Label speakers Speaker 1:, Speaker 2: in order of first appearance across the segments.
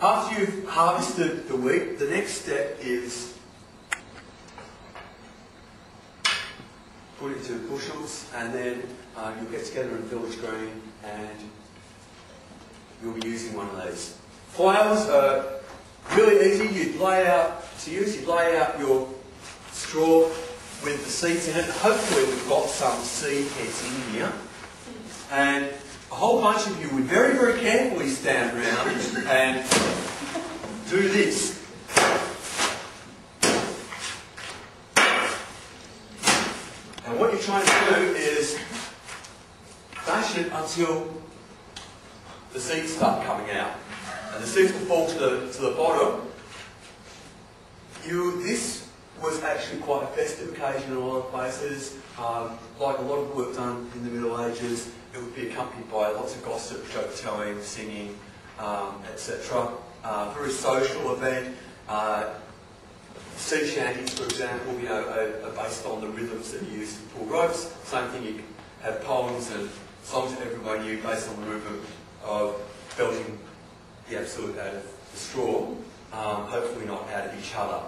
Speaker 1: After you've harvested the wheat, the next step is put it into bushels, and then you'll get together in village green and you'll be using one of these. Flails are really easy. You'd lay out your straw with the seeds in it. Hopefully we've got some seed heads in here. And a whole bunch of you would very, very carefully stand around and do this. And what you're trying to do is bash it until the seeds start coming out. And the seeds will fall to the bottom. This was actually quite a festive occasion in a lot of places. Like a lot of work done in the Middle Ages, it would be accompanied by lots of gossip, joke telling, singing, etc. Very social event. Sea shanties, for example, are based on the rhythms that you use to pull ropes. Same thing, you have poems and songs that everyone knew based on the rhythm of belting the absolute out of the straw, hopefully not out of each other.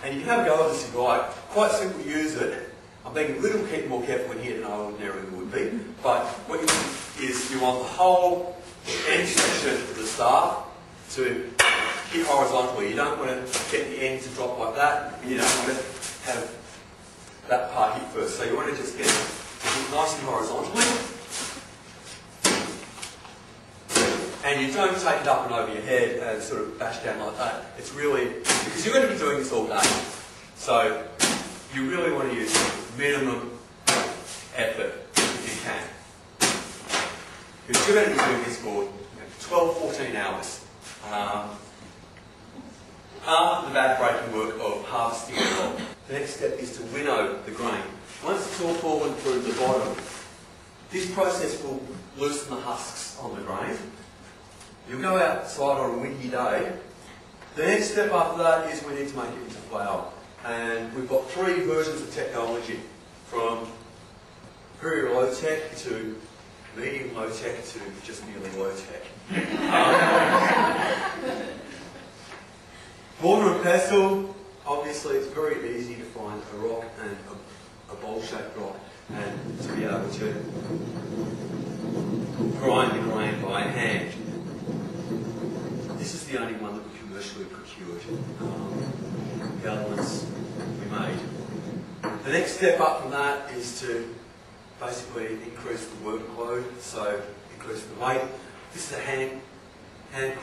Speaker 1: And you can have a go at this if you like. Quite simply use it. I'm being a little more careful in here than I ordinarily would be. But what you do is you want the whole end section of the staff to hit horizontally. You don't want to get the end to drop like that. And you don't want to have that part hit first. So you want to just get it nice and horizontally. And you don't take it up and over your head and sort of bash down like that. It's really, because you're going to be doing this all day. So you really want to use minimum effort if you can. Because you're going to be doing this for 12, 14 hours. After the back-breaking work of harvesting it all. The next step is to winnow the grain. Once it's all fallen through the bottom, this process will loosen the husks on the grain. You'll go outside on a windy day. The next step after that is we need to make it into flour. And we've got 3 versions of technology, from very low tech to medium low tech to just merely low tech. Mortar and pestle, obviously it's very easy to find a rock and a bowl-shaped rock and to be able to grind the grain by hand. This is the only one that we commercially procured. The other ones we made. The next step up from that is to basically increase the workload, so increase the weight. This is a hand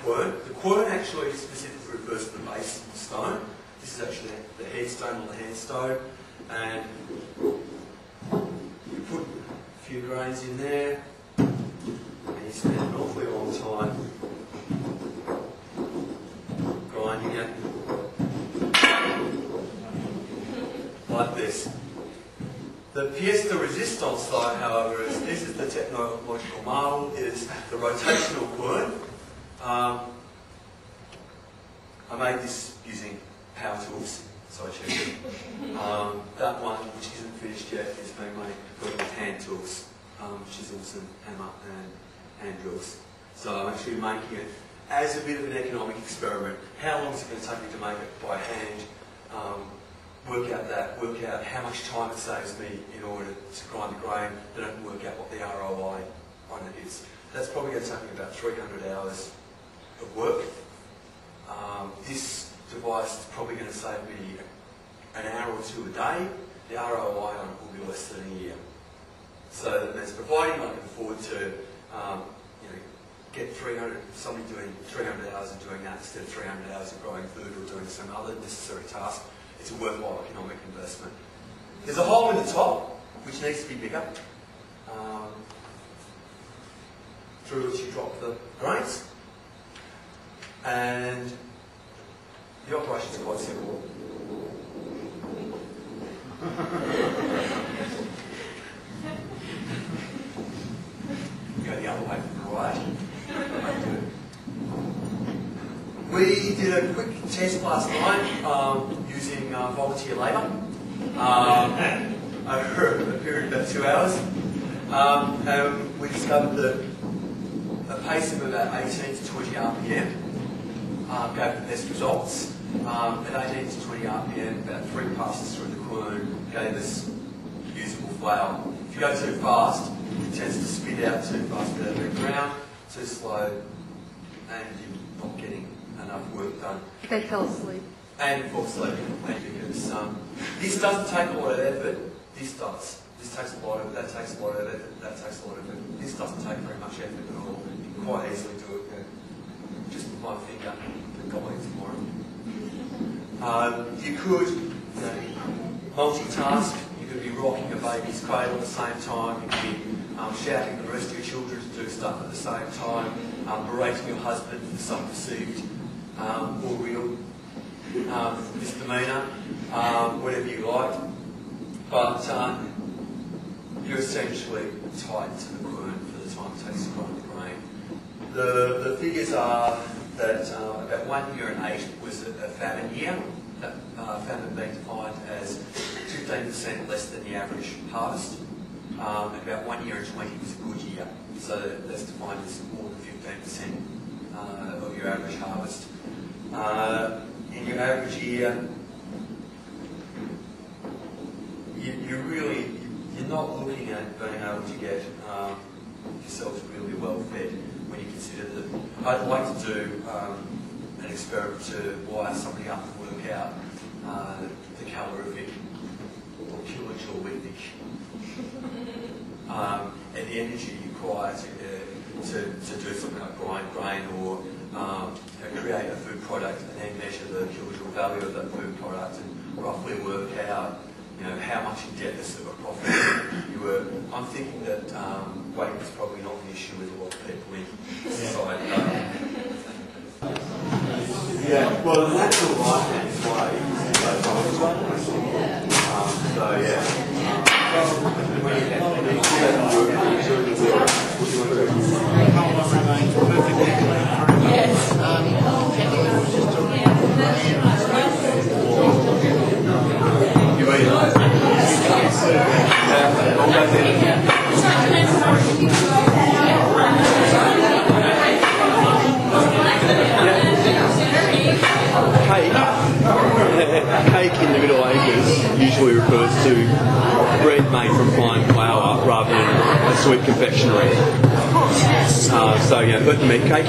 Speaker 1: quern. The quern actually specifically refers to the base of the stone. This is actually the headstone or the handstone. And you put a few grains in there, and you spend an awfully long time grinding it like this. The pièce de résistance though, however, is this is the technological marvel, is the rotational quern. I made this using power tools, so I checked it. That one, which isn't finished yet, is being made with hand tools, chisels and hammer and hand drills. So I'm actually making it as a bit of an economic experiment. How long is it going to take me to make it by hand? Work out how much time it saves me in order to grind the grain, then I can work out what the ROI on it is. That's probably going to take me about 300 hours of work. This device is probably going to save me an hour or 2 a day. The ROI on it will be less than a year. So that means providing I can afford to get somebody doing 300 hours of doing that instead of 300 hours of growing food or doing some other necessary task, it's a worthwhile economic investment. There's a hole in the top, which needs to be bigger, through which you drop the grains. And the operation is quite simple. Go the other way from the right. We did a quick test last night using volunteer labour over a period of about 2 hours. And we discovered that pace of about 18 to 20 RPM gave the best results. At 18 to 20 RPM, about 3 passes through the quern gave us usable flail. If you go too fast, it tends to spit out too fast without the ground, too slow, and you're not getting enough work done.
Speaker 2: They fell asleep.
Speaker 1: And fall asleep, because this doesn't take a lot of effort, this does. This takes a lot of, that takes a lot of effort, that takes a lot of effort. This doesn't take very much effort at all. You can quite easily do it just with my finger. Tomorrow. You could multitask. You could be rocking a baby's cradle at the same time. You could be shouting at the rest of your children to do stuff at the same time. Berating your husband for some perceived or real misdemeanour, whatever you like. But you're essentially tied to the quern for the time it takes to grind the grain. The figures are that about 1 year and 8 was a famine year. That famine being defined as 15% less than the average harvest. About 1 year and 20 was a good year. So that's defined as more than 15% of your average harvest. In your average year, you're not looking at being able to get yourselves really well fed when you consider that. I'd like to do an experiment to wire something up and work out the calorific or kilojouleific and the energy you require to do something like grind grain or create a food product and then measure the kilojoule value of that food product and roughly work out how much in deficit or profit you were. I'm thinking that weight is probably not an issue with a lot of people in society. Yeah, well, the natural right-hand way is so yeah. Cake in the Middle Ages usually refers to bread made from fine flour rather than a sweet confectionery. But meat cake,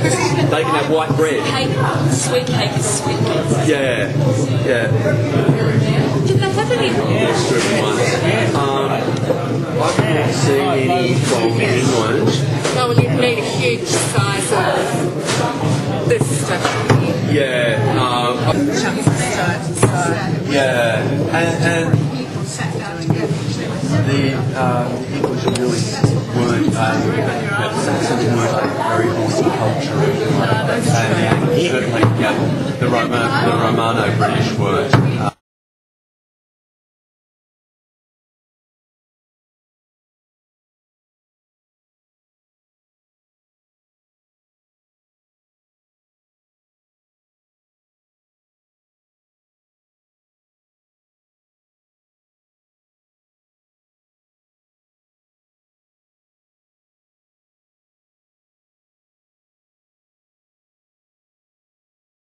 Speaker 1: they can have white bread.
Speaker 3: Sweet cake is sweet cake.
Speaker 1: Yeah.
Speaker 3: Did they have any?
Speaker 1: I've never seen any from England.
Speaker 2: No, well, you'd need a huge size of this stuff.
Speaker 1: Yeah. Yeah, and the English really weren't, Saxons weren't a very awesome culture, and certainly the Romano-British weren't.